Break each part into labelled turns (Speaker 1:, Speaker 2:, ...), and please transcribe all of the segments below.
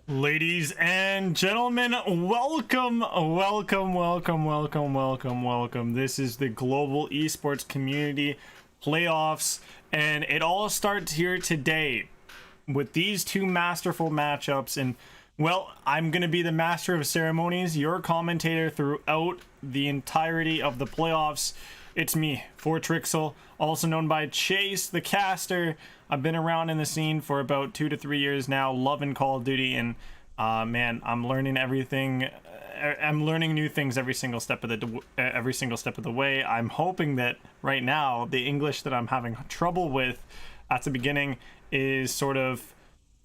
Speaker 1: Ladies and gentlemen, welcome. This is the Global Esports Community Playoffs, and it all starts here today with these two masterful matchups. And well, I'm going to be the master of ceremonies, your commentator throughout the entirety of the playoffs. It's me, Fortrixel, also known by Chase the Caster. I've been around in the scene for about 2 to 3 years now, loving Call of Duty, and man, I'm learning everything. I'm learning new things every single step of the way. I'm hoping that right now the English that I'm having trouble with at the beginning is sort of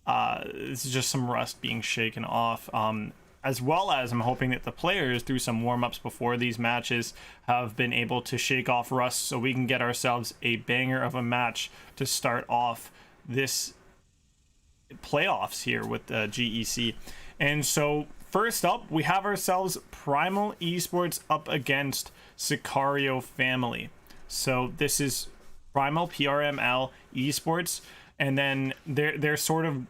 Speaker 1: it's just some rust being shaken off. As well as I'm hoping that the players, through some warm-ups before these matches, have been able to shake off rust so we can get ourselves a banger of a match to start off this playoffs here with GEC. And so first up, we have ourselves Primal Esports up against Sicario Family. So this is Primal, PRML Esports, and then they're sort of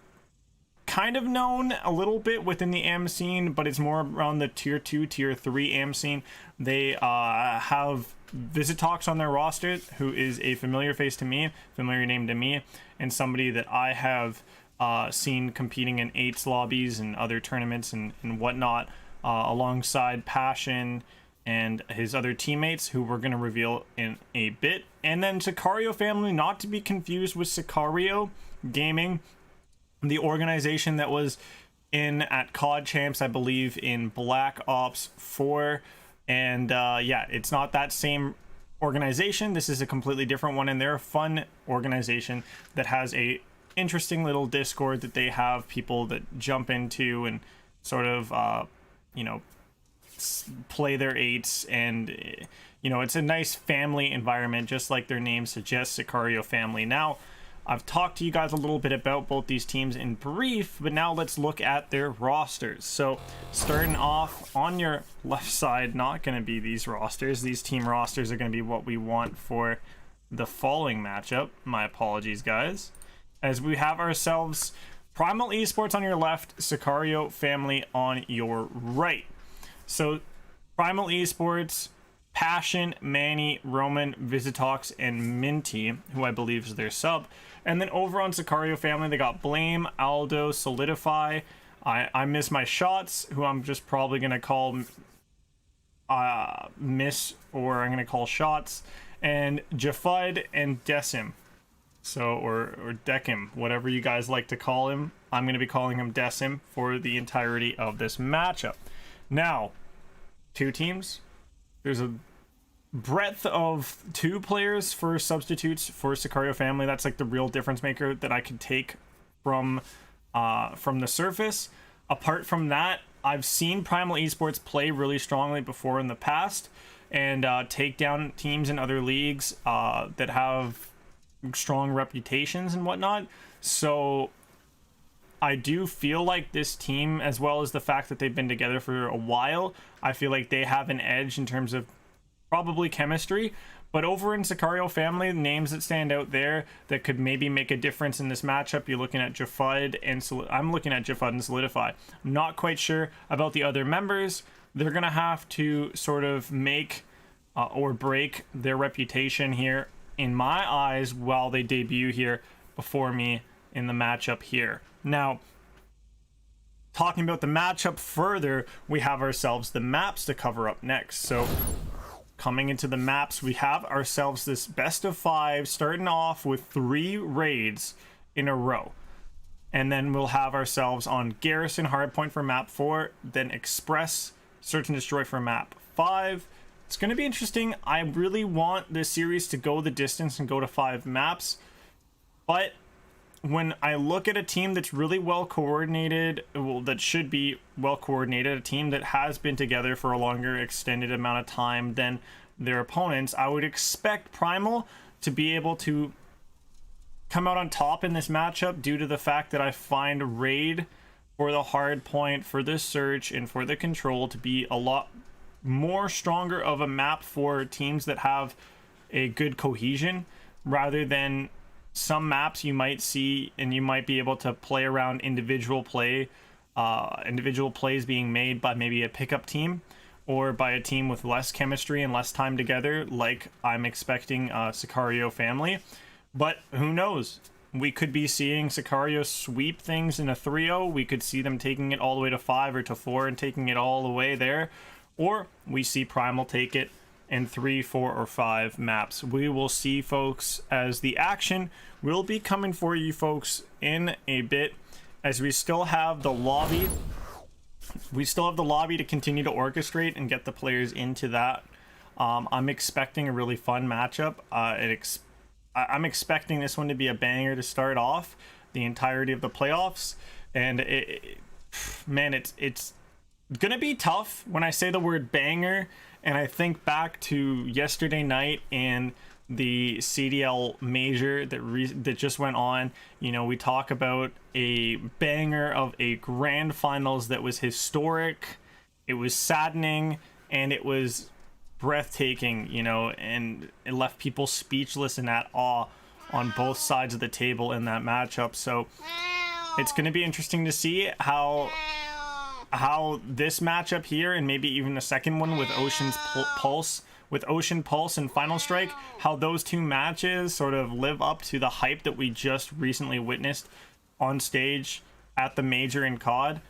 Speaker 1: kind of known a little bit within the AM scene, but it's more around the tier 2, tier 3 AM scene. They have Visitox on their roster, who is a familiar face to me, familiar name to me, and somebody that I have seen competing in 8's lobbies and other tournaments and whatnot, alongside Passion and his other teammates, who we're going to reveal in a bit. And then Sicario Family, not to be confused with Sicario Gaming, the organization that was in at COD Champs, I believe, in Black Ops 4. And yeah, it's not that same organization. This is a completely different one, and they're a fun organization that has a interesting little Discord that they have people that jump into and sort of you know, play their 8s, and you know, it's a nice family environment, just like their name suggests, Sicario Family. Now, I've talked to you guys a little bit about both these teams in brief, but now let's look at their rosters. So starting off on your left side, not going to be these rosters. These team rosters are going to be what we want for the following matchup. My apologies, guys. As we have ourselves Primal Esports on your left, Sicario Family on your right. So Primal Esports, Passion, Manny, Roman, Visitox, and Minty, who I believe is their sub. And then over on Sicario Family, they got Blame, Aldo, Solidify. I miss my shots, who I'm just probably going to call Miss, or I'm going to call Shots. And Jafud and Decim. So, or Decim, whatever you guys like to call him. I'm going to be calling him Decim for the entirety of this matchup. Now, two teams. There's a breadth of 2 players for substitutes for Sicario Family. That's like the real difference maker that I could take from the surface. Apart from that, I've seen Primal Esports play really strongly before in the past and take down teams in other leagues that have strong reputations and whatnot. So I do feel like this team, as well as the fact that they've been together for a while, I feel like they have an edge in terms of probably chemistry. But over in Sicario Family, names that stand out there that could maybe make a difference in this matchup, you're looking at Jafud and I'm looking at Jafud and Solidify. I'm not quite sure about the other members. They're gonna have to sort of make or break their reputation here in my eyes while they debut here before me in the matchup here. Now, talking about the matchup further, we have ourselves the maps to cover up next. So coming into the maps, we have ourselves this best of 5, starting off with 3 raids in a row. And then we'll have ourselves on Garrison Hardpoint for map 4, then Express Search and Destroy for map 5. It's going to be interesting. I really want this series to go the distance and go to 5 maps, but when I look at a team that's really well coordinated, well, that should be well coordinated, a team that has been together for a longer extended amount of time than their opponents, I would expect Primal to be able to come out on top in this matchup due to the fact that I find Raid for the hard point, for the search, and for the control to be a lot more stronger of a map for teams that have a good cohesion, rather than some maps you might see and you might be able to play around individual plays being made by maybe a pickup team or by a team with less chemistry and less time together, like I'm expecting Sicario family. But who knows? We could be seeing Sicario sweep things in a 3-0. We could see them taking it all the way to 5 or to 4 and taking it all the way there. Or we see Primal take it in 3, 4, or 5 maps. We will see, folks, as the action will be coming for you folks in a bit, as we still have the lobby. We still have the lobby to continue to orchestrate and get the players into that. I'm expecting a really fun matchup. I'm expecting this one to be a banger to start off the entirety of the playoffs, and man, it's gonna be tough when I say the word banger, and I think back to yesterday night and the CDL major that just went on. You know, we talk about a banger of a grand finals that was historic, it was saddening, and it was breathtaking, you know, and it left people speechless and at awe on both sides of the table in that matchup. So it's going to be interesting to see how this matchup here, and maybe even the second one with Ocean Pulse and Final Strike, how those two matches sort of live up to the hype that we just recently witnessed on stage at the major in COD.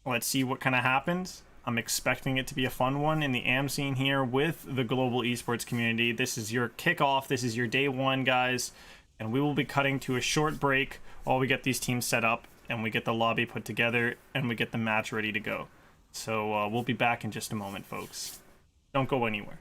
Speaker 1: Let's see what kind of happens. I'm expecting it to be a fun one in the AM scene here with the global esports community. This is your kickoff. This is your day one, guys. And we will be cutting to a short break while we get these teams set up and we get the lobby put together and we get the match ready to go. So we'll be back in just a moment, folks. Don't go anywhere.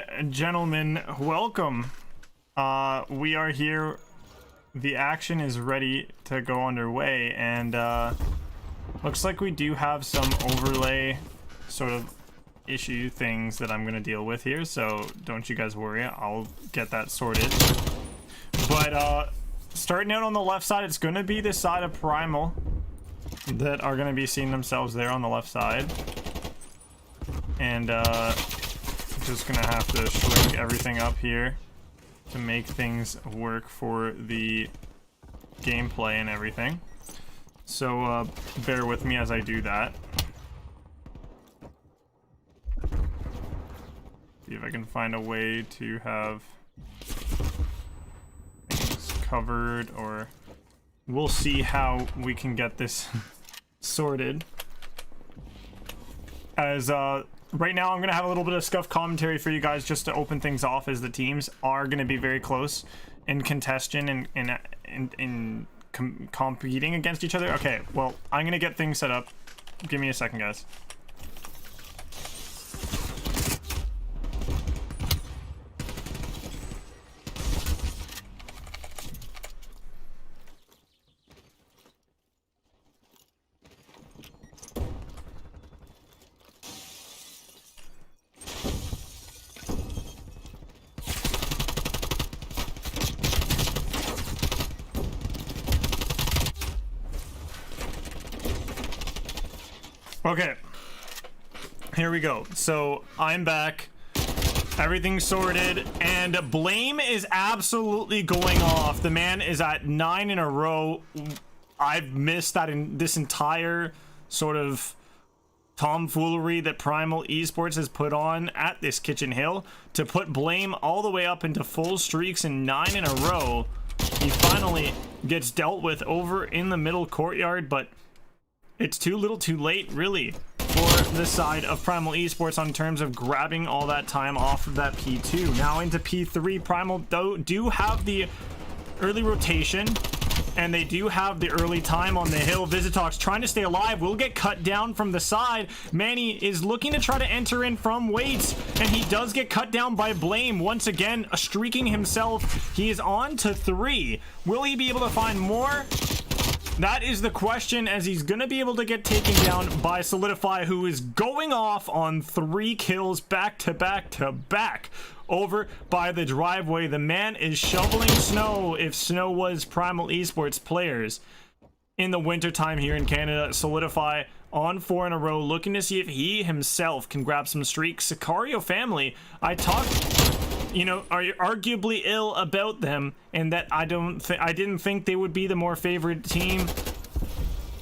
Speaker 1: and gentlemen, welcome. We are here. The action is ready to go underway, and looks like we do have some overlay sort of issue things that I'm gonna deal with here, so don't you guys worry, I'll get that sorted. But starting out on the left side, it's gonna be the side of Primal that are gonna be seeing themselves there on the left side, and just gonna have to shrink everything up here to make things work for the gameplay and everything. So bear with me as I do that. See if I can find a way to have things covered, or we'll see how we can get this sorted. As right now, I'm gonna have a little bit of scuff commentary for you guys just to open things off, as the teams are gonna be very close in contention and competing against each other. Okay, well, I'm gonna get things set up. Give me a second, guys. Okay, here we go. So I'm back, everything's sorted, and Blame is absolutely going off. The man is at 9 in a row. I've missed that in this entire sort of tomfoolery that Primal Esports has put on at this Kitchen Hill to put Blame all the way up into full streaks in 9 in a row. He finally gets dealt with over in the middle courtyard, but it's too little too late, really, for the side of Primal Esports on terms of grabbing all that time off of that P2. Now into P3, Primal do have the early rotation, and they do have the early time on the hill. Visitox trying to stay alive, will get cut down from the side. Manny is looking to try to enter in from weights, and he does get cut down by Blame. Once again, streaking himself. He is on to 3. Will he be able to find more? That is the question, as he's gonna be able to get taken down by Solidify, who is going off on 3 kills back to back to back over by the driveway. The man is shoveling snow, if snow was Primal Esports players in the wintertime here in Canada. Solidify on 4 in a row, looking to see if he himself can grab some streaks. Sicario family, I talked, you know, are arguably ill about them, and that I didn't think they would be the more favored team,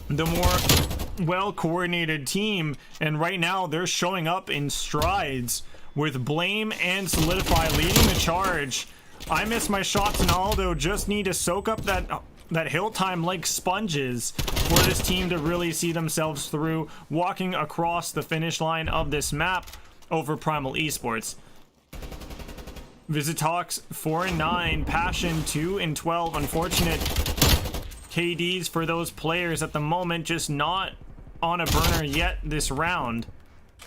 Speaker 1: the more well-coordinated team, and right now they're showing up in strides with Blame and Solidify leading the charge. I miss my shots, and Aldo just need to soak up that hill time like sponges for this team to really see themselves through, walking across the finish line of this map over Primal Esports. Visitox 4 and 9, Passion 2 and 12. Unfortunate KDs for those players at the moment, just not on a burner yet this round,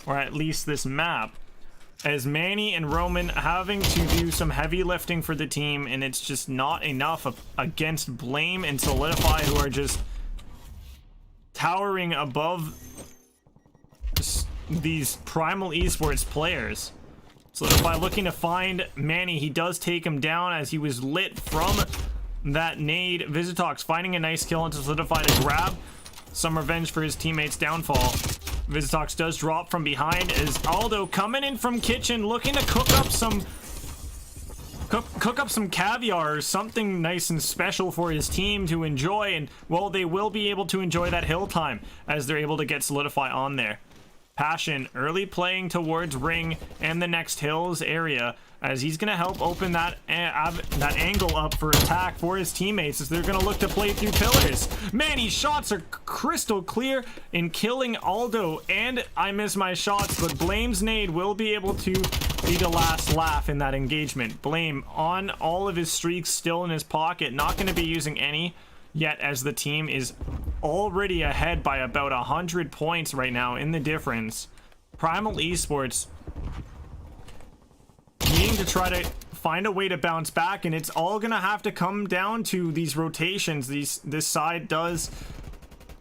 Speaker 1: or at least this map, as Manny and Roman having to do some heavy lifting for the team, and it's just not enough against Blame and Solidify, who are just towering above these Primal Esports players. Solidify looking to find Manny. He does take him down as he was lit from that nade. Visitox finding a nice kill into Solidify to grab some revenge for his teammates' downfall. Visitox does drop from behind as Aldo coming in from kitchen, looking to cook up some caviar or something nice and special for his team to enjoy, and well, they will be able to enjoy that hill time as they're able to get Solidify on there. Passion early playing towards ring and the next hills area, as he's going to help open that angle up for attack for his teammates, as they're going to look to play through pillars. Manny's shots are crystal clear in killing Aldo, and I miss my shots, but Blame's nade will be able to be the last laugh in that engagement. Blame on all of his streaks still in his pocket, not going to be using any yet, as the team is already ahead by about 100 points right now in the difference. Primal Esports try to find a way to bounce back, and it's all gonna have to come down to these rotations this side does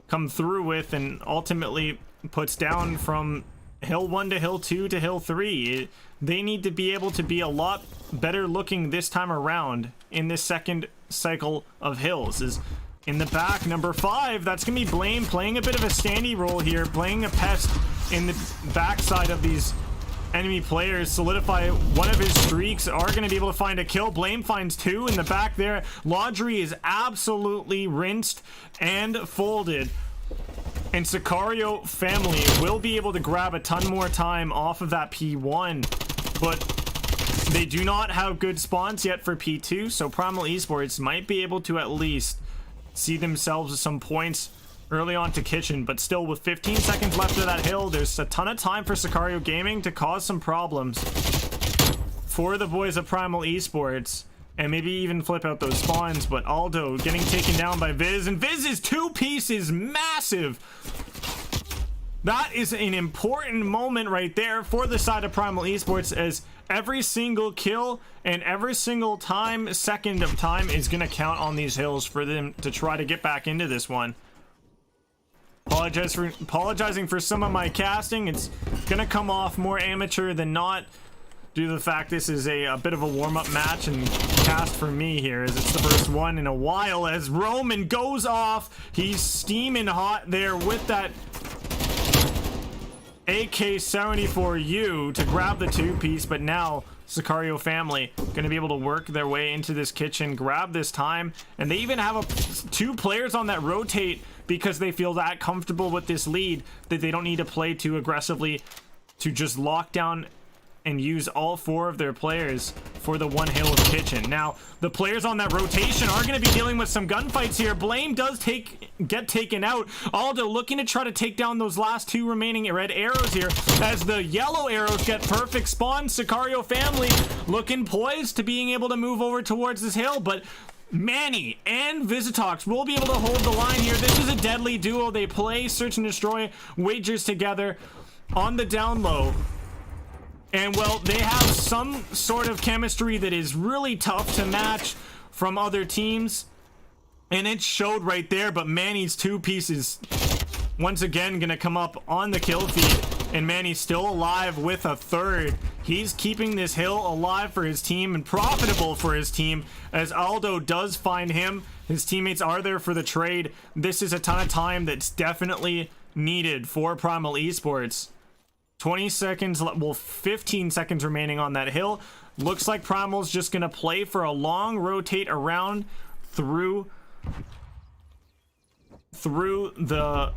Speaker 1: come through with, and ultimately puts down from hill 1 to hill 2 to hill 3. They need to be able to be a lot better looking this time around in this second cycle of hills. Is in the back, number 5, that's gonna be Blame, playing a bit of a standy role here, playing a pest in the backside of these enemy players. Solidify one of his streaks, are going to be able to find a kill. Blame finds 2 in the back there. Laundry is absolutely rinsed and folded, and Sicario family will be able to grab a ton more time off of that P1, but they do not have good spawns yet for P2, so Primal Esports might be able to at least see themselves some points early on to Kitchen. But still, with 15 seconds left of that hill, there's a ton of time for Sicario Gaming to cause some problems for the boys of Primal Esports, and maybe even flip out those spawns. But Aldo getting taken down by Viz, and Viz's 2-piece is massive. That is an important moment right there for the side of Primal Esports, as every single kill and every single second of time is going to count on these hills for them to try to get back into this one. Apologizing for some of my casting. It's gonna come off more amateur than not, due to the fact this is a bit of a warm-up match and cast for me here, as it's the first one in a while. As Roman goes off, he's steaming hot there with that AK-74U to grab the 2-piece, but now Sicario family going to be able to work their way into this kitchen, grab this time, and they even have 2 players on that rotate because they feel that comfortable with this lead that they don't need to play too aggressively to just lock down and use all 4 of their players for the one hill of kitchen. Now, the players on that rotation are going to be dealing with some gunfights here. Blame does get taken out. Aldo looking to try to take down those last 2 remaining red arrows here, as the yellow arrows get perfect spawn. Sicario family looking poised to being able to move over towards this hill, but Manny and Visitox will be able to hold the line here. This is a deadly duo. They play search and destroy wagers together on the down low. And, well, they have some sort of chemistry that is really tough to match from other teams, and it showed right there. But Manny's 2-piece is once again gonna come up on the kill feed, and Manny's still alive with a 3rd. He's keeping this hill alive for his team and profitable for his team, as Aldo does find him. His teammates are there for the trade. This is a ton of time that's definitely needed for Primal Esports. 20 seconds, well, 15 seconds remaining on that hill. Looks like Primal's just gonna play for a long rotate around through the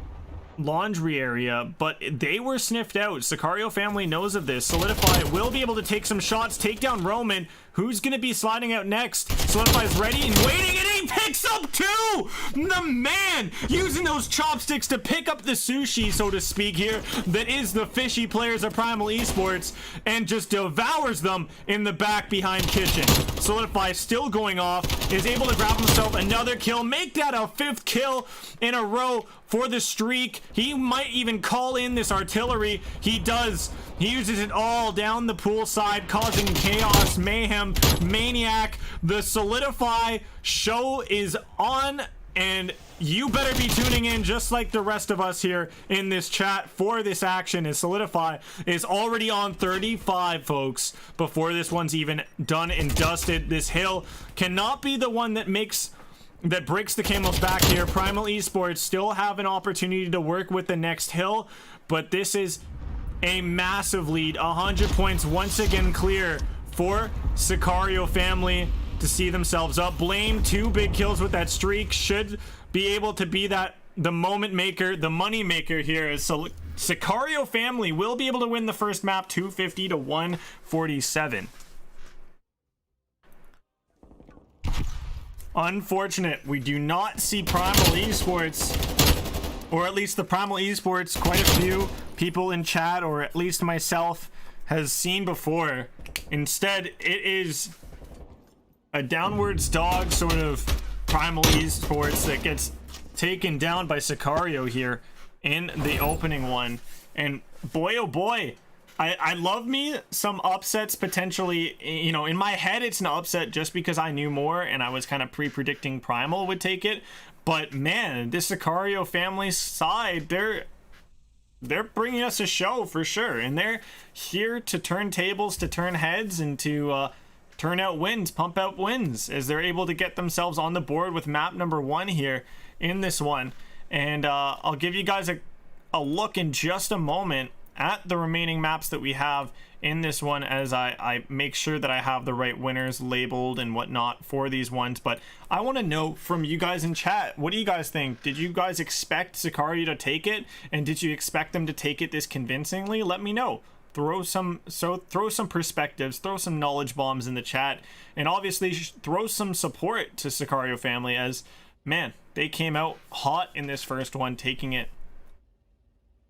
Speaker 1: laundry area, but they were sniffed out. Sicario family knows of this. Solidify will be able to take some shots, take down Roman. Who's gonna be sliding out next? Solidify is ready and waiting, and he picks up 2! The man using those chopsticks to pick up the sushi, so to speak, here, that is the fishy players of Primal Esports, and just devours them in the back behind kitchen. Solidify still going off, is able to grab himself another kill, make that a 5th kill in a row for the streak. He might even call in this artillery. He does. He uses it all down the pool side, causing chaos, mayhem, maniac. The Solidify show is on, and you better be tuning in just like the rest of us here in this chat for this action, as Solidify is already on 35, folks, before this one's even done and dusted. This hill cannot be the one that breaks the camel's back here. Primal Esports still have an opportunity to work with the next hill, but this is a massive lead. 100 points once again clear for Sicario family to see themselves up. Blame 2 big kills with that streak, should be able to be the moment maker, the money maker here, as Sicario family will be able to win the first map 250 to 147. Unfortunate, we do not see Primal Esports, or at least the Primal Esports quite a few people in chat, or at least myself, has seen before. Instead, it is a downwards dog sort of Primal Esports that gets taken down by Sicario here in the opening one. And boy, oh boy, I love me some upsets potentially. You know, in my head it's an upset just because I knew more and I was kind of pre-predicting Primal would take it. But man, this Sicario family side, they're bringing us a show for sure, and they're here to turn tables, to turn heads, and to turn out wins, pump out wins, as they're able to get themselves on the board with map number 1 here in this one. And I'll give you guys a look in just a moment at the remaining maps that we have in this one, as I make sure that I have the right winners labeled and whatnot for these ones. But I want to know from you guys in chat, what do you guys think? Did you guys expect Sicario to take it, and did you expect them to take it this convincingly? Let me know. Throw some perspectives, throw some knowledge bombs in the chat, and obviously throw some support to Sicario family, as man, they came out hot in this first one, taking it,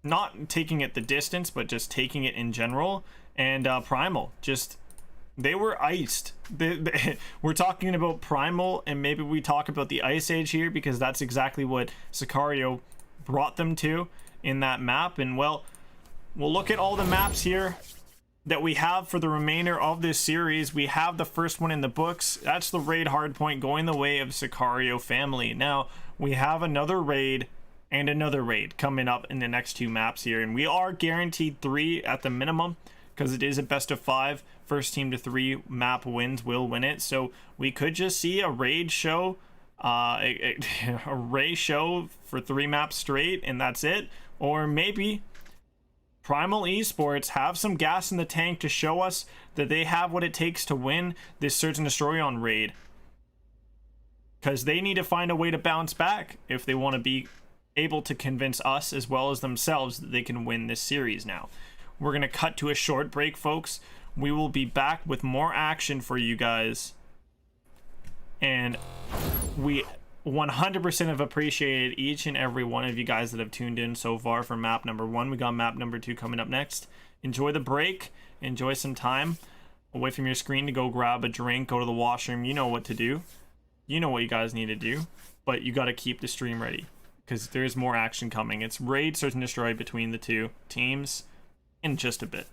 Speaker 1: not taking it the distance, but just taking it in general. And Primal, just, they were iced. We're talking about Primal, and maybe we talk about the Ice Age here, because that's exactly what Sicario brought them to in that map. And well, we'll look at all the maps here that we have for the remainder of this series. We have the first one in the books. That's the raid hardpoint, going the way of Sicario family. Now we have another raid and another raid coming up in the next 2 maps here, and we are guaranteed 3 at the minimum, because it is a best of 5. First team to 3 map wins will win it. So we could just see a raid show, a raid show for 3 maps straight, and that's it. Or maybe Primal eSports have some gas in the tank to show us that they have what it takes to win this Search and Destroy on raid, because they need to find a way to bounce back if they want to be able to convince us as well as themselves that they can win this series. Now we're going to cut to a short break, folks. We will be back with more action for you guys, and we 100% have appreciated each and every one of you guys that have tuned in so far for map number 1. We got map number 2 coming up next. Enjoy the break, enjoy some time away from your screen to go grab a drink, go to the washroom. You know what to do, you know what you guys need to do, but you got to keep the stream ready, because there's more action coming. It's raid, search and destroy between the 2 teams in just a bit.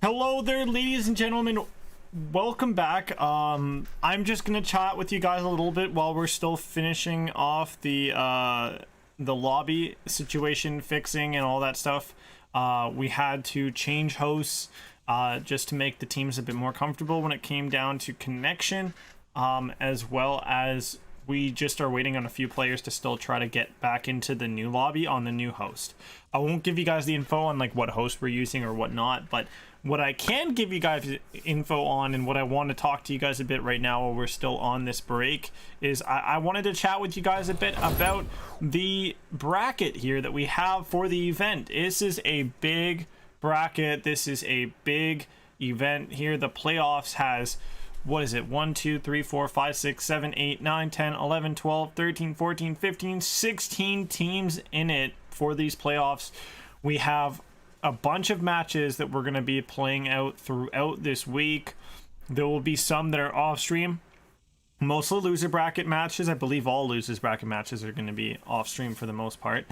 Speaker 1: Hello there, ladies and gentlemen. Welcome back. I'm just gonna chat with you guys a little bit while we're still finishing off the lobby situation fixing and all that stuff. We had to change hosts just to make the teams a bit more comfortable when it came down to connection, as well as we just are waiting on a few players to still try to get back into the new lobby on the new host. I won't give you guys the info on like what host we're using or whatnot, but what I can give you guys info on, and what I want to talk to you guys a bit right now while we're still on this break, is I wanted to chat with you guys a bit about the bracket here that we have for the event. This is a big bracket. This is a big event here. The playoffs has, what is it, 1 2 3 4 5 6 7 8 9 10 11 12 13 14 15 16 teams in it for these playoffs. We have a bunch of matches that we're going to be playing out throughout this week. There will be some that are off stream, mostly loser bracket matches. I believe all losers bracket matches are going to be off stream for the most part,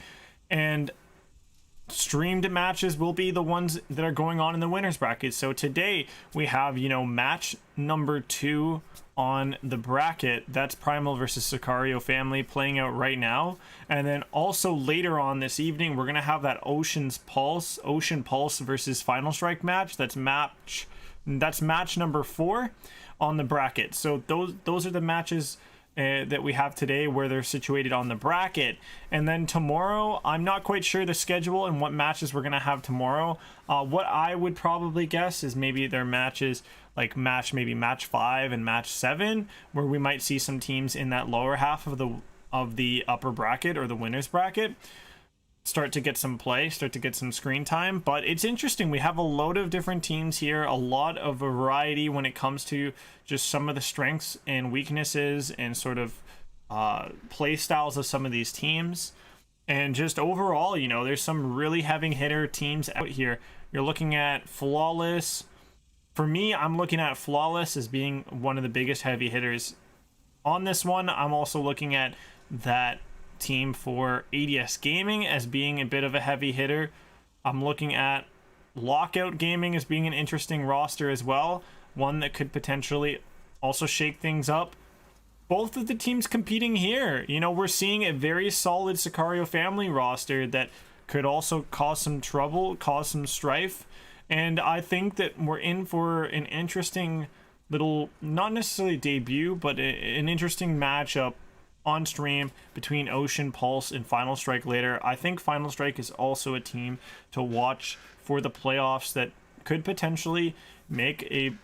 Speaker 1: and streamed matches will be the ones that are going on in the winners bracket. So today we have, match number 2 on the bracket. That's Primal versus Sicario family playing out right now. And then also later on this evening, we're going to have that Ocean Pulse versus Final Strike match. That's match number 4 on the bracket. So those are the matches that we have today where they're situated on the bracket. And then tomorrow, I'm not quite sure the schedule and what matches we're going to have tomorrow. What I would probably guess is maybe their matches like match 5 and match 7, where we might see some teams in that lower half of the upper bracket or the winners bracket start to get some play, start to get some screen time. But it's interesting. We have a load of different teams here, a lot of variety when it comes to just some of the strengths and weaknesses and sort of play styles of some of these teams. And just overall, there's some really heavy hitter teams out here. You're looking at Flawless. For me, I'm looking at Flawless as being one of the biggest heavy hitters on this one. I'm also looking at that team for ADS Gaming as being a bit of a heavy hitter. I'm looking at Lockout Gaming as being an interesting roster as well, one that could potentially also shake things up. Both of the teams competing here, we're seeing a very solid Sicario family roster that could also cause some trouble, cause some strife. And I think that we're in for an interesting little, not necessarily debut, but an interesting matchup on stream between Ocean Pulse and Final Strike later. I think Final Strike is also a team to watch for the playoffs that could potentially make a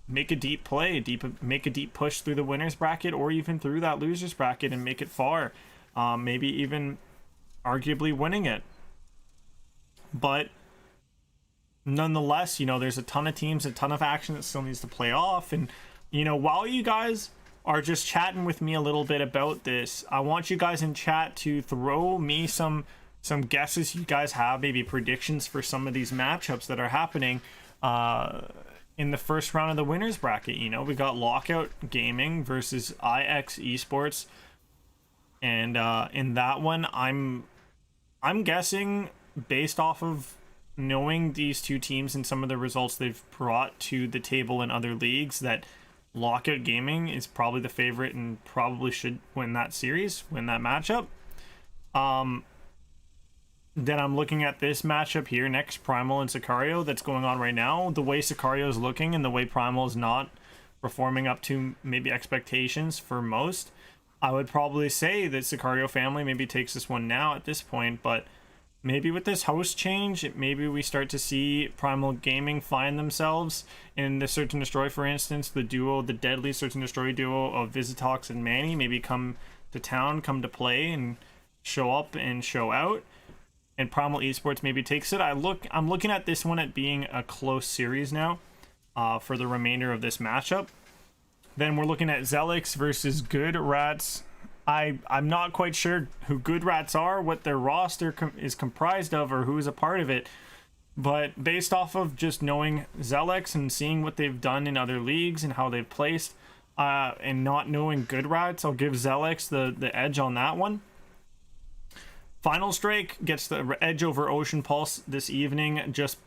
Speaker 1: deep play, make a deep push through the winners bracket or even through that losers bracket and make it far, maybe even arguably winning it. But nonetheless, there's a ton of teams, a ton of action that still needs to play off. And while you guys are just chatting with me a little bit about this, I want you guys in chat to throw me some guesses you guys have, maybe predictions for some of these matchups that are happening in the first round of the winners bracket. We got Lockout Gaming versus IX Esports, and in that one, I'm guessing, based off of knowing these two teams and some of the results they've brought to the table in other leagues, that Lockout Gaming is probably the favorite and probably should win that series, win that matchup. Then I'm looking at this matchup here next, Primal and Sicario, that's going on right now. The way Sicario is looking and the way Primal is not performing up to maybe expectations for most, I would probably say that Sicario family maybe takes this one now at this point, but maybe with this host change, maybe we start to see Primal Gaming find themselves in the Search and Destroy, for instance, the deadly Search and Destroy duo of Visitox and Manny, maybe come to town, come to play, and show up and show out. And Primal Esports maybe takes it. I'm looking at this one at being a close series now for the remainder of this matchup. Then we're looking at Zelix versus Good Rats. I'm not quite sure who Good Rats are, what their roster is comprised of, or who is a part of it. But based off of just knowing Zelix and seeing what they've done in other leagues and how they've placed, and not knowing Good Rats, I'll give Zelix the edge on that one. Final Strike gets the edge over Ocean Pulse this evening. Just,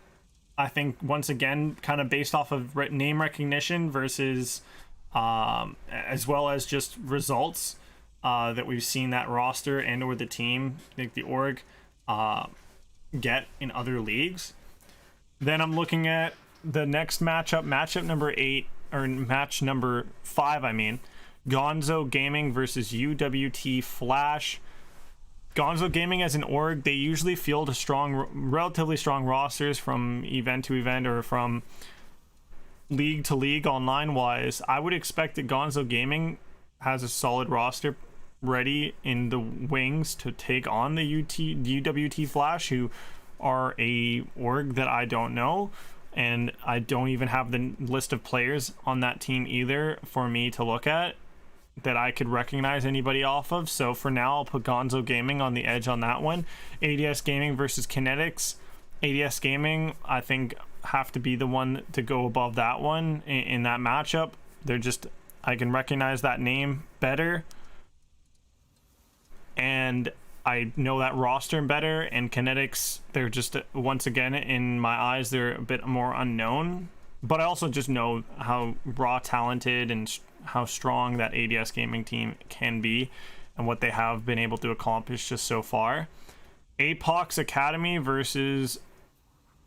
Speaker 1: I think, once again, kind of based off of name recognition versus, as well as just results. That we've seen that roster and or the team, like the org, get in other leagues. Then I'm looking at the next matchup number 8, or match number 5, I mean. Gonzo Gaming versus UWT Flash. Gonzo Gaming as an org, they usually field relatively strong rosters from event to event or from league to league online wise. I would expect that Gonzo Gaming has a solid roster ready in the wings to take on the UWT Flash, who are a org that I don't know, and I don't even have the list of players on that team either for me to look at that I could recognize anybody off of. So for now, I'll put Gonzo Gaming on the edge on that one. ADS Gaming versus Kinetics. ADS Gaming, I think, have to be the one to go above that one in that matchup. I can recognize that name better, and I know that roster better. And Kinetics, they're just, once again, in my eyes, they're a bit more unknown, but I also just know how raw talented and how strong that ADS Gaming team can be and what they have been able to accomplish just so far. Apox Academy versus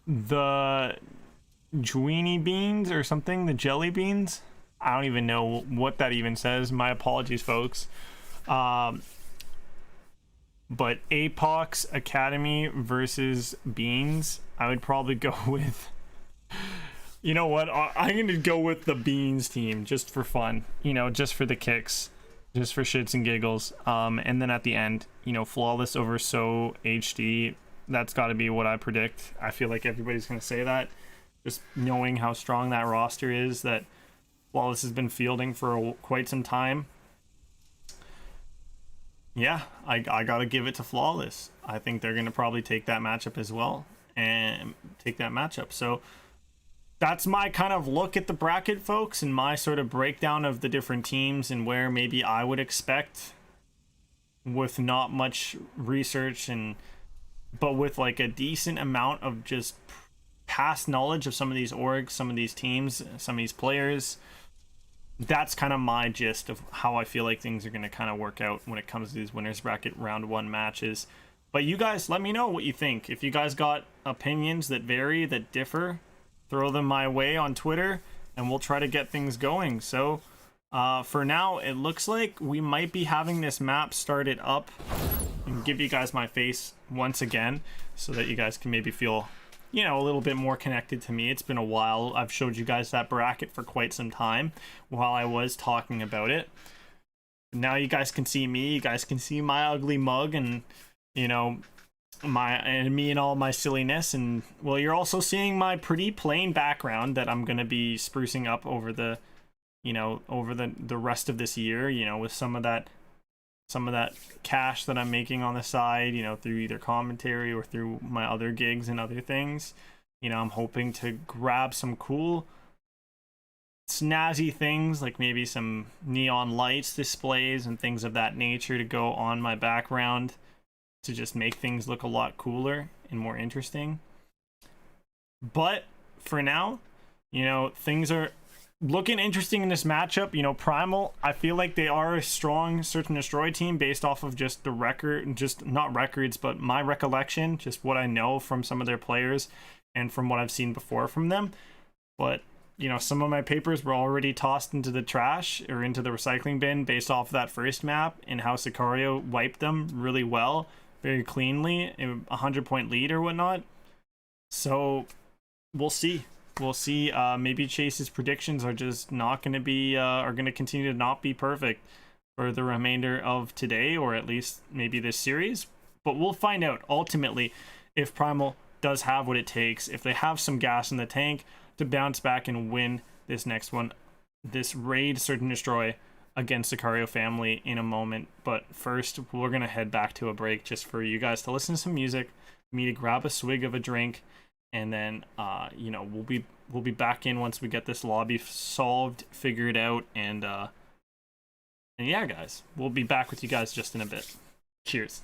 Speaker 1: the Juini Beans or something, the Jelly Beans. I don't even know what that even says. My apologies, folks. But Apox Academy versus Beans, I would probably go with... You know what? I'm going to go with the Beans team just for fun. Just for the kicks. Just for shits and giggles. And then at the end, Flawless over So HD. That's got to be what I predict. I feel like everybody's going to say that. Just knowing how strong that roster is that Flawless has been fielding for quite some time. Yeah, I gotta give it to Flawless. I think they're gonna probably take that matchup as well and take that matchup. So that's my kind of look at the bracket, folks, and my sort of breakdown of the different teams and where maybe I would expect, with not much research but with like a decent amount of just past knowledge of some of these orgs, some of these teams, some of these players. That's kind of my gist of how I feel like things are going to kind of work out when it comes to these winners bracket round 1 matches. But you guys, let me know what you think. If you guys got opinions that vary, that differ, throw them my way on Twitter, and we'll try to get things going. So for now, it looks like we might be having this map started up and give you guys my face once again so that you guys can maybe feel, a little bit more connected to me. It's been a while. I've showed you guys that bracket for quite some time while I was talking about it. Now you guys can see me. You guys can see my ugly mug and, me and all my silliness. And, well, you're also seeing my pretty plain background that I'm going to be sprucing up over the rest of this year, with some of that cash that I'm making on the side, through either commentary or through my other gigs and other things. I'm hoping to grab some cool snazzy things, like maybe some neon lights displays and things of that nature to go on my background to just make things look a lot cooler and more interesting. But for now, things are looking interesting in this matchup. Primal, I feel like they are a strong Search and Destroy team based off of just the record, just not records, but my recollection, just what I know from some of their players and from what I've seen before from them. But, some of my papers were already tossed into the trash or into the recycling bin based off of that first map and how Sicario wiped them really well very cleanly, a 100-point lead or whatnot. So we'll see. We'll see. Maybe Chase's predictions are just not going to be, are going to continue to not be perfect for the remainder of today, or at least maybe this series. But we'll find out ultimately if Primal does have what it takes, if they have some gas in the tank to bounce back and win this next one, this raid, search and destroy against the Sicario family in a moment. But first, we're going to head back to a break just for you guys to listen to some music, me to grab a swig of a drink, and then you know, we'll be back in once we get this lobby solved, figured out, and yeah, guys, we'll be back with you guys just in a bit. Cheers.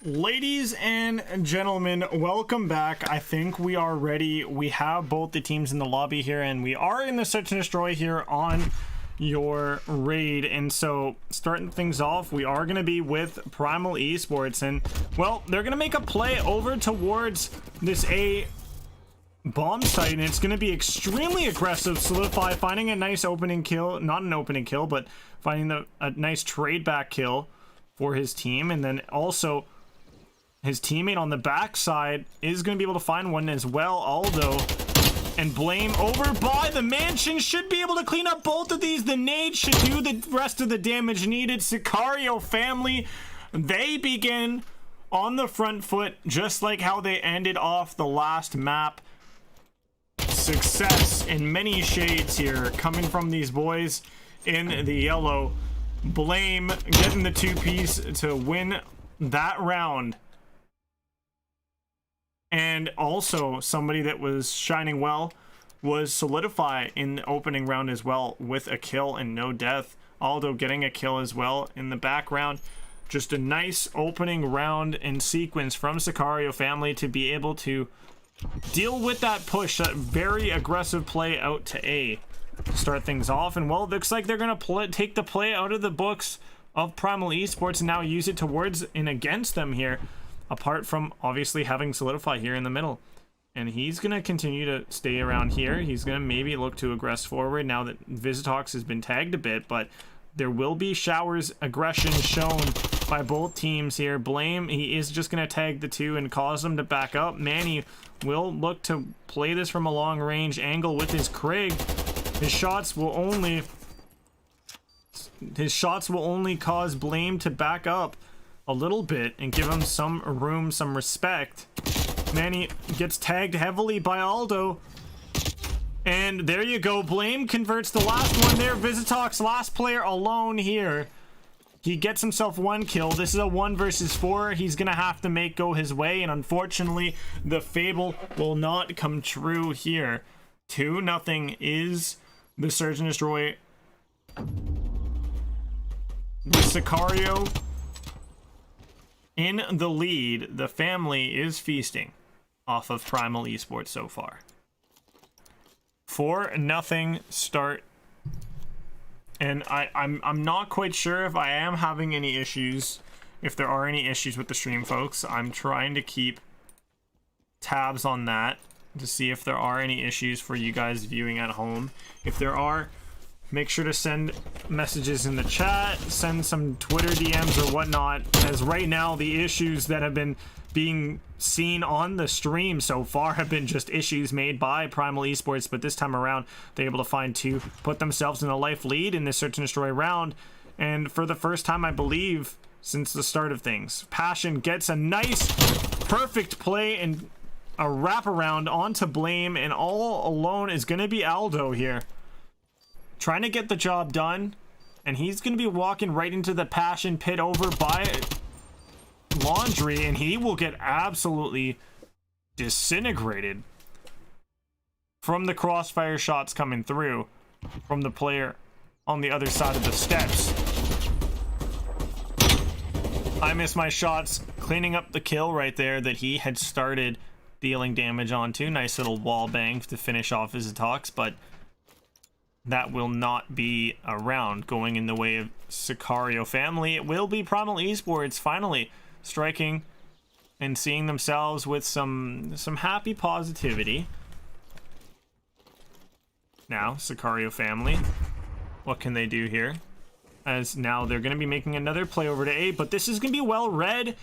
Speaker 1: Ladies and gentlemen, welcome back. I think we are ready. We have both the teams in the lobby here, and we are in the search and destroy here on your raid. And so starting things off, we are going to be with Primal Esports, and well, they're going to make a play over towards this A bomb site, and it's going to be extremely aggressive. Solidify finding a nice opening kill, not an opening kill, but finding a nice trade back kill for his team. And then also his teammate on the backside is going to be able to find one as well. Aldo and Blame over by the mansion should be able to clean up both of these. The nade should do the rest of the damage needed. Sicario family, they begin on the front foot, just like how they ended off the last map. Success in many shades here coming from these boys in the yellow. Blame getting the two-piece to win that round. And also somebody that was shining well was Solidify in the opening round as well, with a kill and no death. Aldo getting a kill as well in the background. Just a nice opening round in sequence from Sicario family to be able to deal with that push, that very aggressive play out to A to start things off. And well, it looks like they're going to take the play out of the books of Primal Esports and now use it towards and against them here. Apart from obviously having Solidify here in the middle. And he's going to continue to stay around here. He's going to maybe look to aggress forward now that Visitox has been tagged a bit. But there will be showers aggression shown by both teams here. Blame, he is just going to tag the two and cause them to back up. Manny will look to play this from a long range angle with his Krig. His shots will only cause Blame to back up a little bit and give him some room, some respect. Manny gets tagged heavily by Aldo. And there you go. Blame converts the last one there. Visitox, last player alone here. He gets himself one kill. This is a 1 versus 4. He's going to have to make go his way. And unfortunately, the fable will not come true here. 2-0 is the Search and Destroy. The Sicario in the lead. The family is feasting off of Primal Esports so far. 4-0 start. And I'm not quite sure if I am having any issues, if there are any issues with the stream, folks. I'm trying to keep tabs on that to see if there are any issues for you guys viewing at home. If there are, make sure to send messages in the chat, send some Twitter DMs or whatnot, as right now the issues that have been being seen on the stream so far have been just issues made by Primal Esports, but this time around they're able to find two, put themselves in a life lead in this Search and Destroy round, and for the first time I believe since the start of things. Passion gets a nice perfect play and a wraparound onto Blame, and all alone is going to be Aldo here, trying to get the job done, and he's going to be walking right into the Passion pit over by Laundry, and he will get absolutely disintegrated from the crossfire shots coming through from the player on the other side of the steps. I missed my shots, cleaning up the kill right there that he had started dealing damage onto. Nice little wall bang to finish off his attacks, but that will not be a round going in the way of Sicario family. It will be Primal Esports finally striking and seeing themselves with some happy positivity. Now, Sicario family, what can they do here? As now they're going to be making another play over to A, but this is going to be well read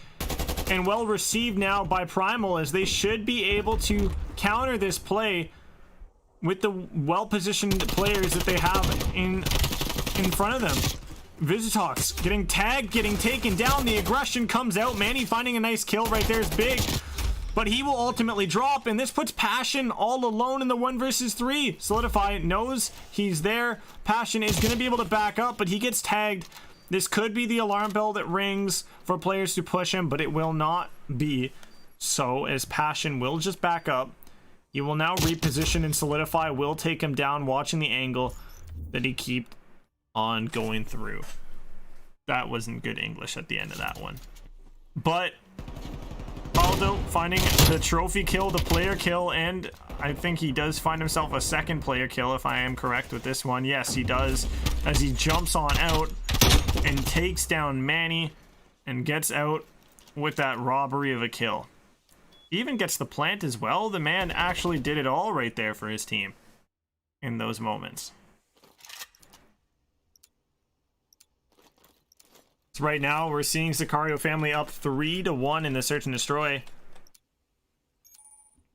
Speaker 1: and well received now by Primal, as they should be able to counter this play with the well-positioned players that they have in front of them. Visitox getting tagged, getting taken down. The aggression comes out. Manny finding a nice kill right there is big, but he will ultimately drop, and this puts Passion all alone in the 1 versus 3. Solidify knows he's there. Passion is going to be able to back up, but he gets tagged. This could be the alarm bell that rings for players to push him, but it will not be so, as Passion will just back up. He will now reposition, and Solidify will take him down, watching the angle that he keep on going through. That wasn't good English at the end of that one. But Aldo finding the trophy kill, the player kill, and I think he does find himself a second player kill, if I am correct with this one. Yes, he does, as he jumps on out and takes down Manny and gets out with that robbery of a kill. Even gets the plant as well. The man actually did it all right there for his team in those moments. So right now we're seeing Sicario family up 3-1 in the search and destroy.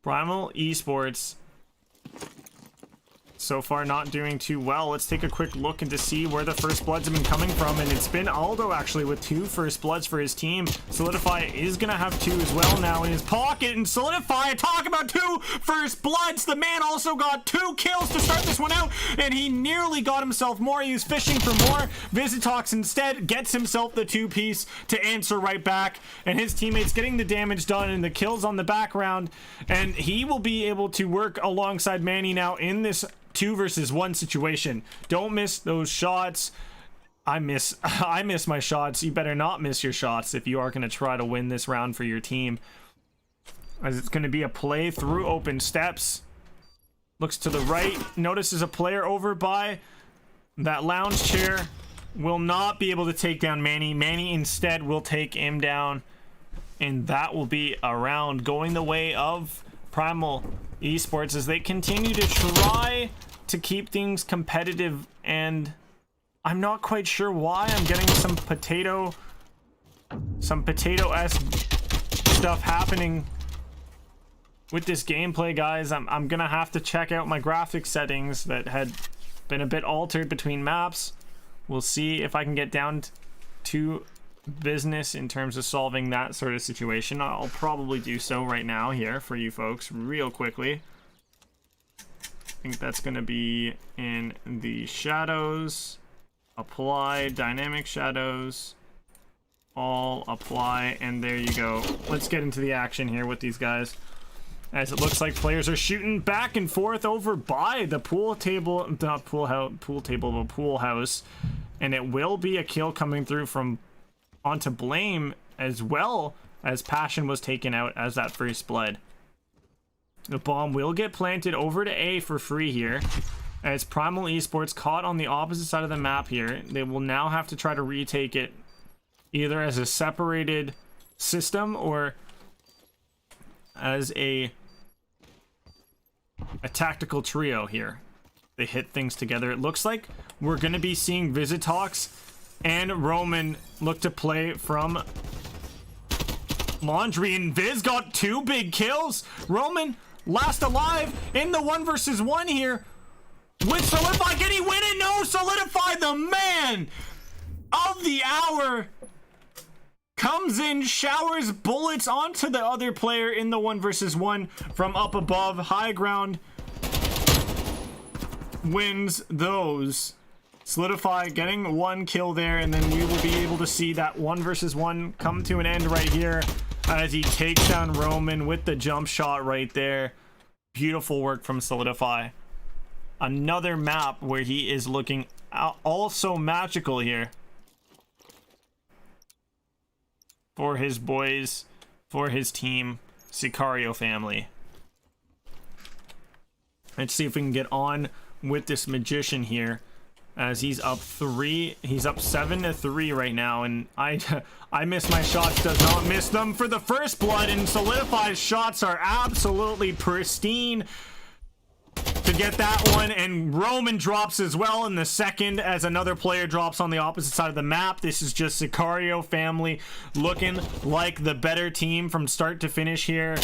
Speaker 1: Primal eSports so far not doing too well. Let's take a quick look and to see where the first bloods have been coming from, and it's been Aldo actually with 2 first bloods for his team. Solidify is gonna have 2 as well now in his pocket, and Solidify, talk about 2 first bloods. The man also got 2 kills to start this one out, and he nearly got himself more. He was fishing for more. Visitox instead gets himself the 2-piece to answer right back, and his teammates getting the damage done and the kills on the background, and he will be able to work alongside Manny now in this 2 versus 1 situation. Don't miss those shots. I miss my shots. You better not miss your shots if you are going to try to win this round for your team, as it's going to be a play through open steps. Looks to the right, notices a player over by that lounge chair. Will not be able to take down Manny. Manny instead will take him down, and that will be a round going the way of Primal eSports as they continue to try to keep things competitive. And I'm not quite sure why I'm getting some potato-esque stuff happening with this gameplay, guys. I'm gonna have to check out my graphics settings that had been a bit altered between maps. We'll see if I can get down to business in terms of solving that sort of situation. I'll probably do so right now here for you folks real quickly. I think that's going to be in the shadows. Apply dynamic shadows. All apply, and there you go. Let's get into the action here with these guys, as it looks like players are shooting back and forth over by the pool table, not pool table, but pool house, and it will be a kill coming through from onto Blame, as well as Passion was taken out as that first blood. The bomb will get planted over to A for free here, as Primal eSports caught on the opposite side of the map here. They will now have to try to retake it either as a separated system or as a tactical trio here. They hit things together. It looks like we're going to be seeing Visitox and Roman look to play from Laundry, and Viz got 2 big kills. Roman last alive in the 1 versus 1 here with Solidify. Can he win it? No, Solidify, the man of the hour, comes in, showers bullets onto the other player in the 1 versus 1 from up above. High ground wins those. Solidify getting 1 kill there, and then we will be able to see that 1 versus 1 come to an end right here as he takes down Roman with the jump shot right there. Beautiful work from Solidify. Another map where he is looking also magical here for his boys, for his team, Sicario family. Let's see if we can get on with this Magician here, as he's up 7-3 right now, and I miss my shots, does not miss them for the first blood, and Solidify's shots are absolutely pristine to get that one, and Roman drops as well in the second as another player drops on the opposite side of the map. This is just Sicario family looking like the better team from start to finish here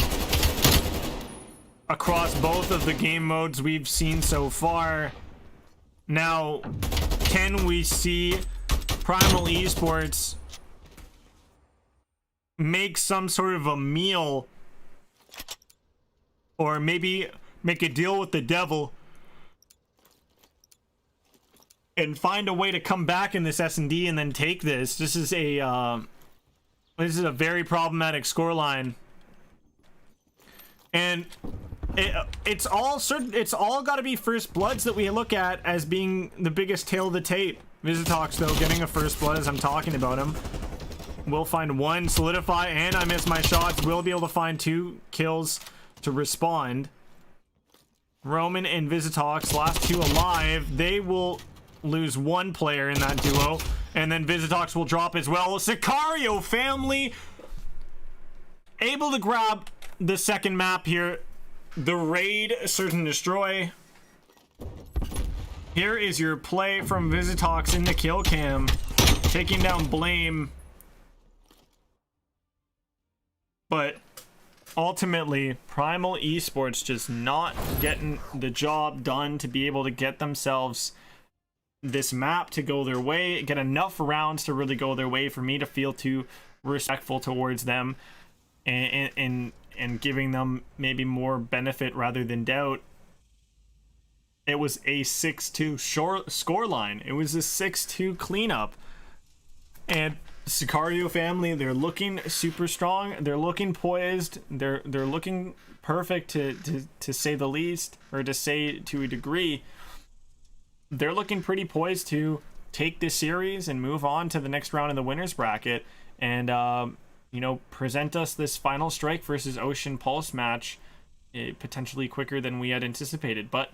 Speaker 1: across both of the game modes we've seen so far. Now, can we see Primal eSports make some sort of a meal, or maybe make a deal with the devil and find a way to come back in this S&D and then take this? This is a very problematic scoreline, and it's all got to be first bloods that we look at as being the biggest tail of the tape. Visitox though getting a first blood as I'm talking about him. Will find one, solidify, and I miss my shots. Will be able to find 2 kills to respond. Roman and Visitox, last 2 alive. They will lose 1 player in that duo, and then Visitox will drop as well. Sicario family able to grab the second map here. The raid, search and destroy. Here is your play from Visitox in the kill cam, taking down Blame. But ultimately, Primal eSports just not getting the job done to be able to get themselves this map to go their way, get enough rounds to really go their way for me to feel too respectful towards them, and giving them maybe more benefit rather than doubt. It was a 6-2 score line. It was a 6-2 cleanup. And Sicario family, they're looking super strong. They're looking poised. They're looking perfect to say the least, or to say to a degree. They're looking pretty poised to take this series and move on to the next round in the winners bracket, and you know, present us this final strike versus Ocean Pulse match potentially quicker than we had anticipated. But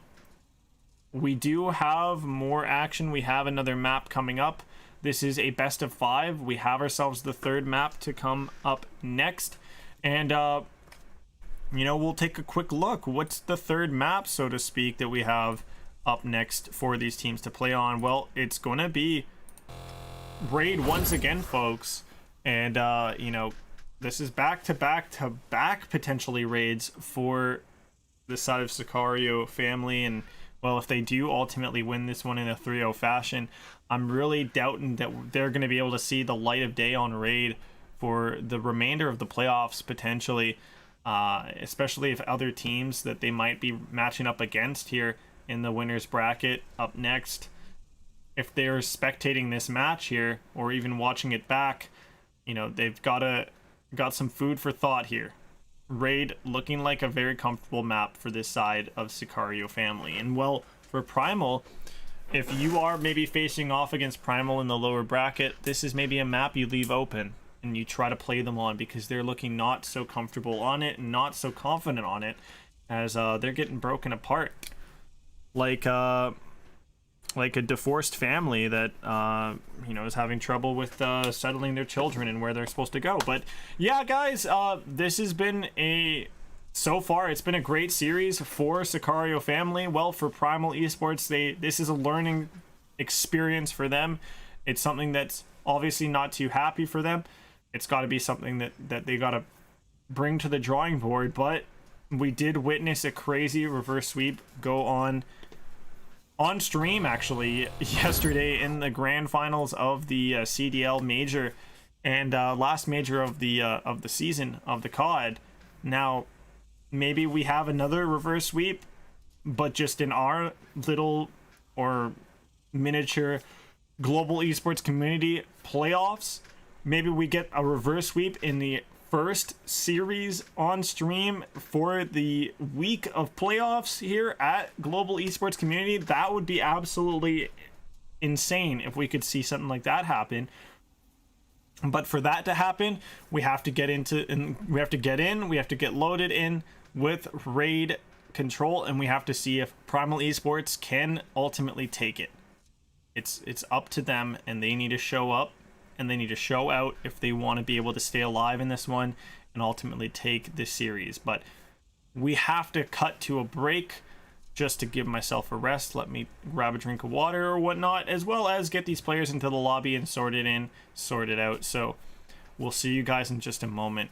Speaker 1: we do have more action. We have another map coming up. This is a best of 5. We have ourselves the 3rd map to come up next, and you know, we'll take a quick look. What's the 3rd map, so to speak, that we have up next for these teams to play on? Well, it's gonna be raid once again, folks, and you know, this is back to back potentially raids for the side of Sicario family. And well, if they do ultimately win this one in a 3-0 fashion, I'm really doubting that they're going to be able to see the light of day on raid for the remainder of the playoffs potentially, especially if other teams that they might be matching up against here in the winners bracket up next, if they're spectating this match here or even watching it back, you know, they've got some food for thought here. Raid looking like a very comfortable map for this side of Sicario family. And well, for Primal, if you are maybe facing off against Primal in the lower bracket, this is maybe a map you leave open and you try to play them on, because they're looking not so comfortable on it and not so confident on it, as they're getting broken apart like a divorced family that you know, is having trouble with settling their children and where they're supposed to go. But yeah, guys, this has been so far it's been a great series for Sicario family. Well, for Primal eSports, this is a learning experience for them. It's something that's obviously not too happy for them. It's got to be something that they got to bring to the drawing board. But we did witness a crazy reverse sweep go on stream actually yesterday in the grand finals of the CDL major, and last major of the season of the COD. Now maybe we have another reverse sweep, but just in our little or miniature global esports community playoffs, maybe we get a reverse sweep in the first series on stream for the week of playoffs here at Global Esports Community. That would be absolutely insane if we could see something like that happen. But for that to happen, we have to get loaded in with raid control, and we have to see if Primal Esports can ultimately take it. It's up to them, and they need to show up and they need to show out if they want to be able to stay alive in this one and ultimately take this series. But we have to cut to a break just to give myself a rest. Let me grab a drink of water or whatnot, as well as get these players into the lobby and sort it out. So we'll see you guys in just a moment.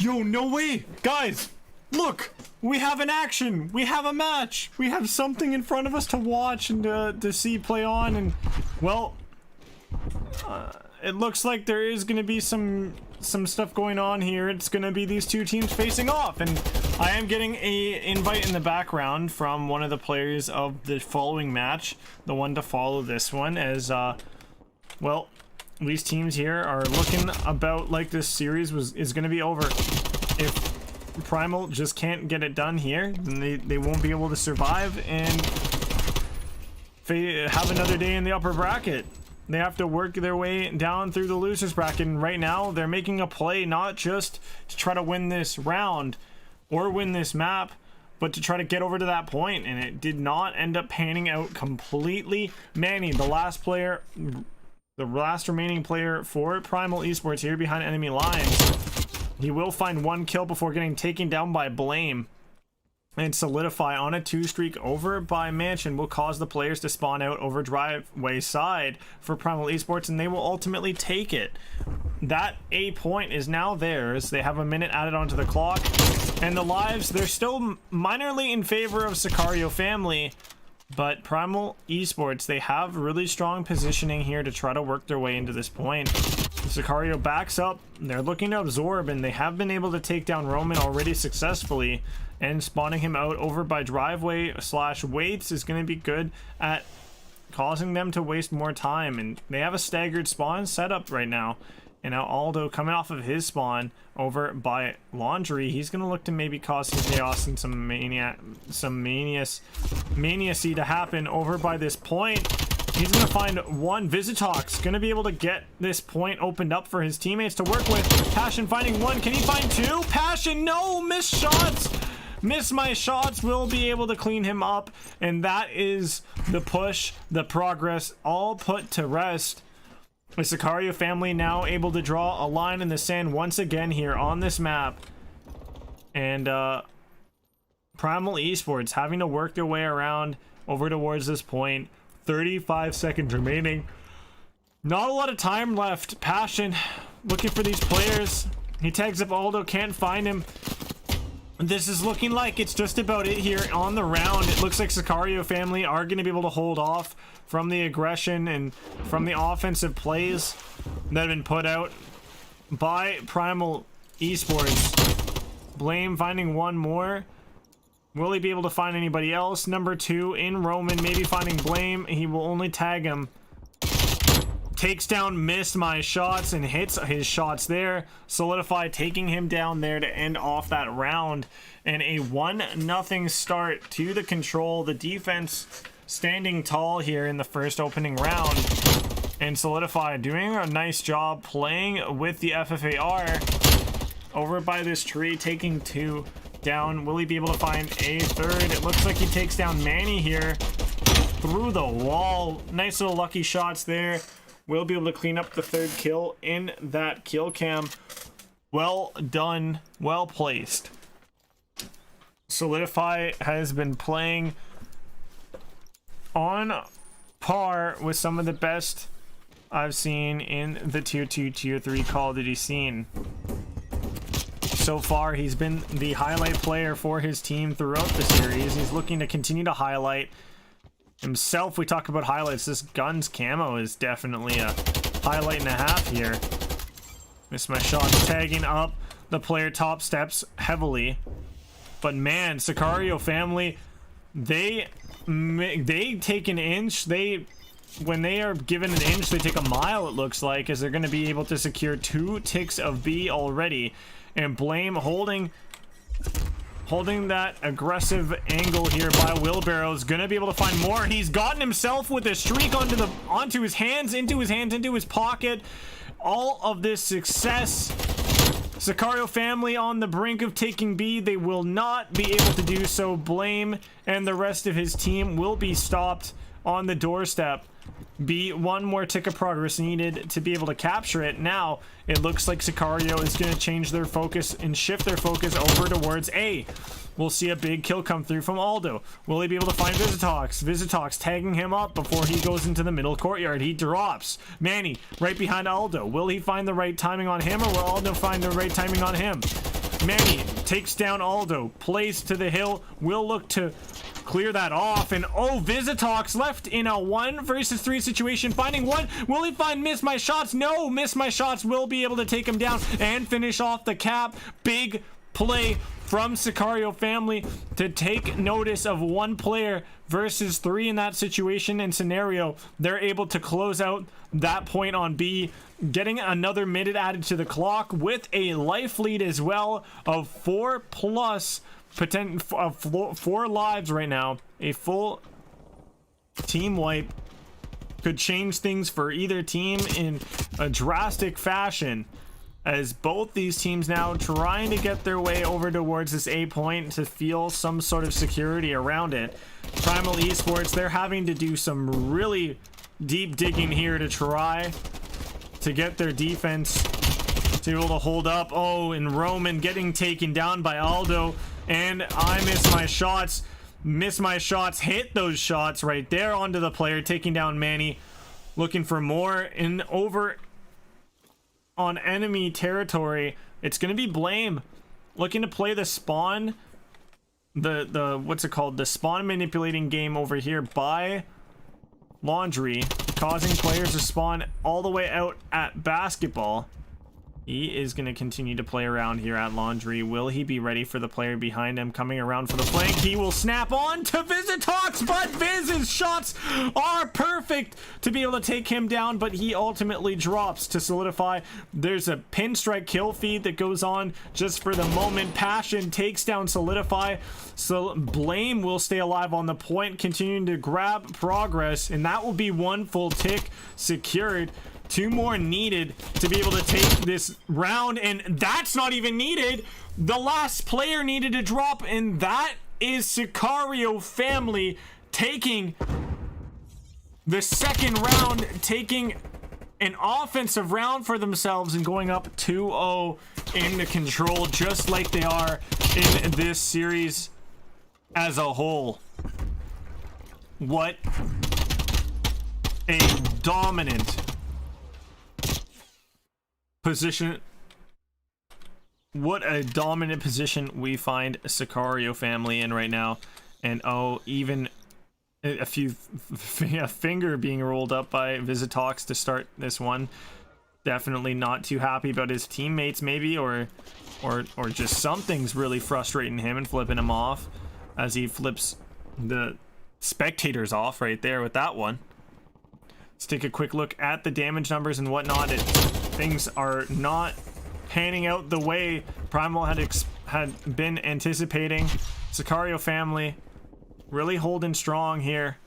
Speaker 1: Yo, no way! Guys, look! We have an action! We have a match! We have something in front of us to watch and to see play on, and, well, it looks like there is going to be some stuff going on here. It's going to be these two teams facing off, and I am getting a invite in the background from one of the players of the following match, the one to follow this one, as, well, these teams here are looking about like this series is going to be over. If Primal just can't get it done here, then they won't be able to survive and have another day in the upper bracket. They have to work their way down through the losers bracket, and right now they're making a play not just to try to win this round or win this map, but to try to get over to that point, and it did not end up panning out completely. Manny, the last remaining player for Primal Esports here behind enemy lines. He will find one kill before getting taken down by Blame and solidify on a 2 streak over by Mansion. Will cause the players to spawn out over driveway side for Primal Esports, and they will ultimately take it. That A point is now theirs. They have a minute added onto the clock, and the lives, they're still minorly in favor of Sicario family, but Primal Esports, they have really strong positioning here to try to work their way into this point. Sicario backs up. They're looking to absorb, and they have been able to take down Roman already successfully, and spawning him out over by driveway / waits is going to be good at causing them to waste more time, and they have a staggered spawn setup right now. And now Aldo coming off of his spawn over by Laundry, he's going to look to maybe cause some chaos and some maniacy to happen over by this point. He's going to find one. Visitox going to be able to get this point opened up for his teammates to work with. Passion finding one. Can he find two? Passion, no! Missed shots! Miss my shots. Will be able to clean him up. And that is the push, the progress, all put to rest. The Sicario family now able to draw a line in the sand once again here on this map. And Primal Esports having to work their way around over towards this point. 35 seconds remaining. Not a lot of time left. Passion looking for these players. He tags up Aldo, can't find him. This is looking like it's just about it here on the round. It looks like Sicario family are going to be able to hold off from the aggression and from the offensive plays that have been put out by Primal Esports. Blame finding one more. Will he be able to find anybody else? Number 2 in Roman, maybe finding Blame. He will only tag him. Takes down, missed my shots, and hits his shots there. Solidify taking him down there to end off that round. And a 1-0 start to the control. The defense standing tall here in the first opening round. And Solidify doing a nice job playing with the FFAR. Over by this tree, taking 2 down. Will he be able to find a third? It looks like he takes down Manny here through the wall. Nice little lucky shots there. Will be able to clean up the 3rd kill in that kill cam. Well done, well placed. Solidify has been playing on par with some of the best I've seen in the tier 2, tier 3 Call of Duty scene. So far, he's been the highlight player for his team throughout the series. He's looking to continue to highlight himself. We talk about highlights. This gun's camo is definitely a highlight and a half here. Missed my shot. Tagging up the player top steps heavily. But man, Sicario family, they take an inch. When they are given an inch, they take a mile, it looks like, as they're going to be able to secure 2 ticks of B already. And Blame holding that aggressive angle here by Wheelbarrow is going to be able to find more. He's gotten himself with a streak onto his hands, into his pocket. All of this success. Sicario family on the brink of taking B. They will not be able to do so. Blame and the rest of his team will be stopped on the doorstep. B, 1 more tick of progress needed to be able to capture it. Now it looks like Sicario is going to change their focus and shift their focus over towards A. We'll see a big kill come through from Aldo. Will he be able to find Visitox? Visitox tagging him up before he goes into the middle courtyard. He drops. Manny right behind Aldo. Will he find the right timing on him, or will Aldo find the right timing on him? Manny takes down Aldo, plays to the hill, will look to clear that off, and oh, Visitox left in a 1 versus 3 situation, finding one. Will he find Miss My Shots? No, Miss My Shots will be able to take him down and finish off the cap. Big play from Sicario family to take notice of 1 player versus 3 in that situation and scenario. They're able to close out that point on B, getting another minute added to the clock with a life lead as well of 4 plus 4 lives right now. A full team wipe could change things for either team in a drastic fashion, as both these teams now trying to get their way over towards this A point to feel some sort of security around it. Primal Esports, they're having to do some really deep digging here to try to get their defense to be able to hold up. Oh, and Roman getting taken down by Aldo, and I miss my shots. Miss My Shots hit those shots right there onto the player, taking down Manny. Looking for more in over on enemy territory. It's gonna be Blame looking to play the spawn, the what's it called, the spawn manipulating game over here by Laundry, causing players to spawn all the way out at Basketball. He is going to continue to play around here at Laundry. Will he be ready for the player behind him coming around for the flank? He will snap on to Visitox, but Viz's shots are perfect to be able to take him down, but he ultimately drops to solidify. There's a pinstrike kill feed that goes on just for the moment. Passion takes down Solidify, so Blame will stay alive on the point, continuing to grab progress, and that will be 1 full tick secured. 2 more needed to be able to take this round, and that's not even needed. The last player needed to drop, and that is Sicario family taking the second round, taking an offensive round for themselves and going up 2-0 into control, just like they are in this series as a whole. What a dominant position. What a dominant position we find Sicario family in right now. And oh, even a finger being rolled up by Visitox to start this one. Definitely not too happy about his teammates, maybe, or just something's really frustrating him and flipping him off as he flips the spectators off right there with that one. Let's take a quick look at the damage numbers and whatnot. Things are not panning out the way Primal had been anticipating. Sicario family really holding strong here.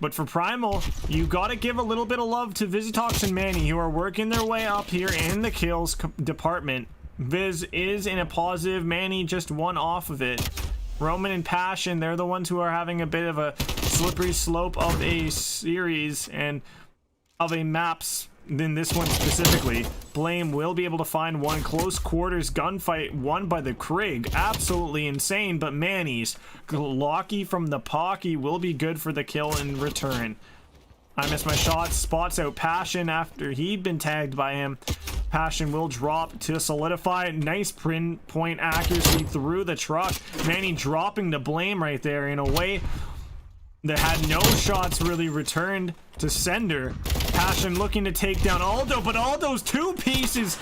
Speaker 1: But for Primal, you gotta give a little bit of love to Visitox and Manny, who are working their way up here in the kills department. Viz is in a positive, Manny just 1 off of it. Roman and Passion, they're the ones who are having a bit of a slippery slope of a series and of a maps than this one specifically. Blame will be able to find 1 close quarters gunfight won by the Krig. Absolutely insane, but Manny's Glocky from the Pocky will be good for the kill in return. I miss my shot, spots out Passion after he'd been tagged by him. Passion will drop to Solidify. Nice point accuracy through the truck. Manny dropping the Blame right there in a way that had no shots really returned to sender. Passion looking to take down Aldo, but Aldo's 2 pieces.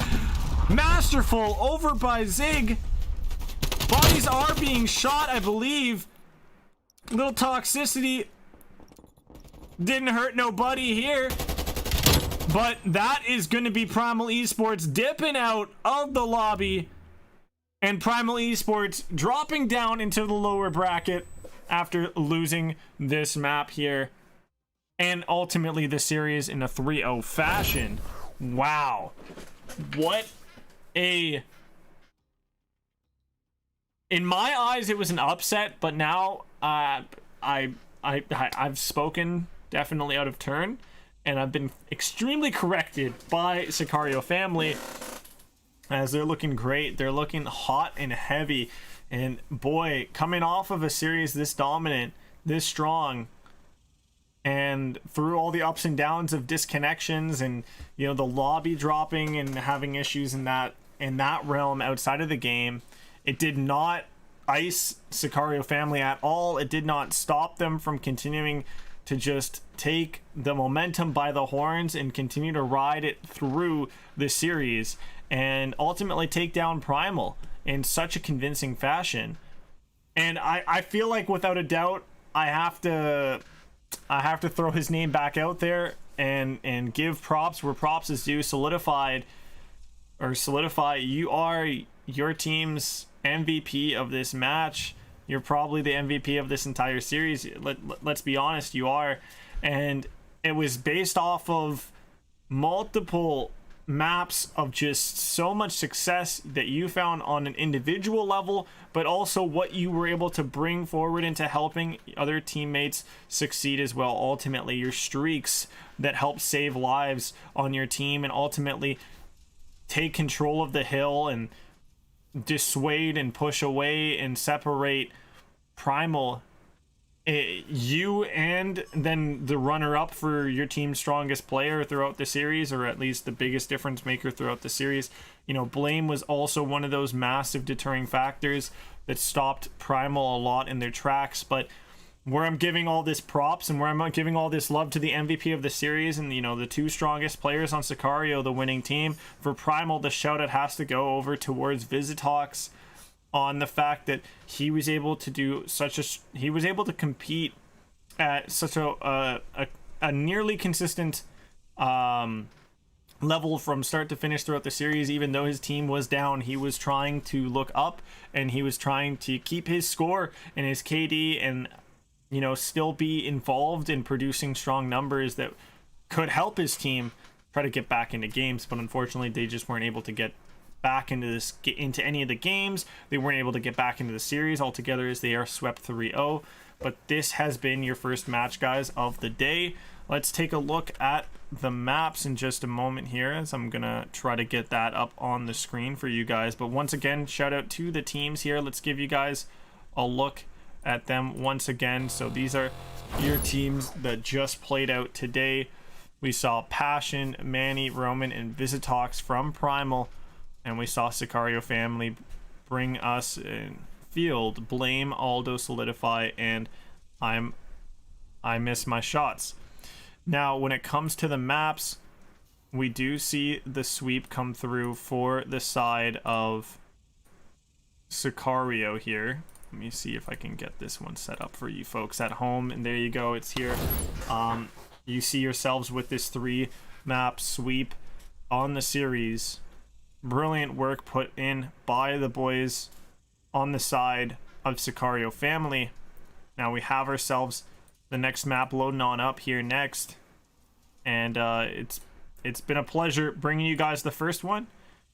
Speaker 1: Masterful over by Zig. Bodies are being shot, I believe. Little toxicity. Didn't hurt nobody here. But that is going to be Primal Esports dipping out of the lobby. And Primal Esports dropping down into the lower bracket after losing this map here. And ultimately the series in a 3-0 fashion. Wow. What a... In my eyes, it was an upset, but now I've spoken definitely out of turn, and I've been extremely corrected by Sicario family, as they're looking great. They're looking hot and heavy, and boy, coming off of a series this dominant, this strong, and through all the ups and downs of disconnections and, you know, the lobby dropping and having issues in that in that realm outside of the game. It did not ice Sicario family at all. It did not stop them from continuing to just take the momentum by the horns and continue to ride it through the series and ultimately take down Primal in such a convincing fashion. And I feel like without a doubt I have to throw his name back out there and give props where props is due. Solidify, you are your team's MVP of this match. You're probably the MVP of this entire series. Let's be honest, you are. And it was based off of multiple maps of just so much success that you found on an individual level, but also what you were able to bring forward into helping other teammates succeed as well. Ultimately, your streaks that help save lives on your team and ultimately take control of the hill and dissuade and push away and separate Primal. You and then the runner-up for your team's strongest player throughout the series, or at least the biggest difference maker throughout the series. You know, Blame was also one of those massive deterring factors that stopped Primal a lot in their tracks. But where I'm giving all this props and where I'm giving all this love to the MVP of the series and, you know, the two strongest players on Sicario, the winning team, for Primal, the shout out has to go over towards Visitox on the fact that he was able to do he was able to compete at such a nearly consistent level from start to finish throughout the series. Even though his team was down, he was trying to look up and he was trying to keep his score and his KD and, you know, still be involved in producing strong numbers that could help his team try to get back into games. But unfortunately, they just weren't able to get back into any of the games. They weren't able to get back into the series altogether as they are swept 3-0. But this has been your first match, guys, of the day. Let's take a look at the maps in just a moment here, as I'm gonna try to get that up on the screen for you guys. But once again, shout out to the teams here. Let's give you guys a look at them once again. So these are your teams that just played out today. We saw Passion, Manny, Roman, and Visitox from Primal. And we saw Sicario family bring us in field Blame, Aldo, Solidify, and I miss my shots. Now, when it comes to the maps, we do see the sweep come through for the side of Sicario here. Let me see if I can get this one set up for you folks at home. And there you go, it's here. You see yourselves with this 3-map sweep on the series. Brilliant work put in by the boys on the side of Sicario family. Now we have ourselves the next map loading on up here next, and it's been a pleasure bringing you guys the first one,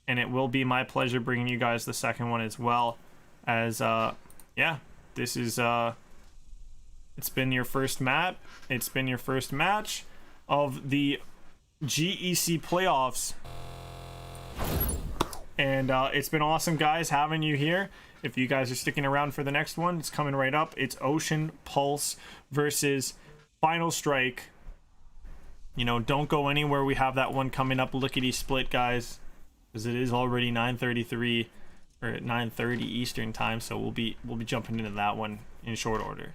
Speaker 1: and it will be my pleasure bringing you guys the second one as well. As yeah, this is it's been your first map, it's been your first match of the GEC playoffs. And it's been awesome, guys, having you here. If you guys are sticking around for the next one, it's coming right up. It's Ocean Pulse versus Final Strike. You know, don't go anywhere. We have that one coming up lickety split, guys, because it is already 9:33 or 9:30 Eastern time. So we'll be jumping into that one in short order.